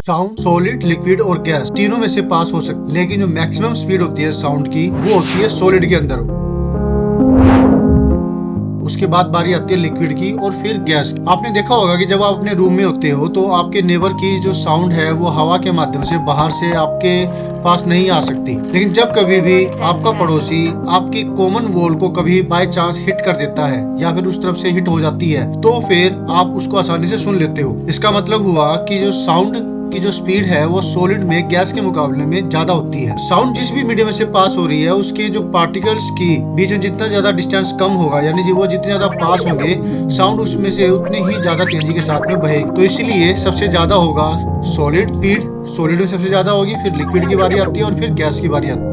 Sound solid, liquid और gas तीनों में से पास हो सकती है, लेकिन जो मैक्सिमम स्पीड होती है साउंड की वो होती है सॉलिड के अंदर। उसके बाद बारी आती है लिक्विड की और फिर गैस की। आपने देखा होगा कि जब आप अपने रूम में होते हो तो आपके नेबर की जो साउंड है वो हवा के माध्यम से बाहर से आपके पास नहीं आ सकती, लेकिन जब कभी भी आपका पड़ोसी आपकी कॉमन वॉल को कभी बाय चांस हिट कर देता है या फिर उस तरफ से हिट हो जाती है तो फिर आप उसको आसानी से सुन लेते हो। इसका मतलब हुआ कि जो साउंड की जो स्पीड है वो सॉलिड में गैस के मुकाबले में ज्यादा होती है। साउंड जिस भी मीडियम से पास हो रही है उसके जो पार्टिकल्स की बीच में जितना ज्यादा डिस्टेंस कम होगा, यानी वो जितने ज्यादा पास होंगे साउंड उसमें से उतनी ही ज्यादा तेजी के साथ में बहेगी। तो इसीलिए सबसे ज्यादा होगा सॉलिड स्पीड, सॉलिड में सबसे ज्यादा होगी, फिर लिक्विड की बारी आती है और फिर गैस की बारी आती है।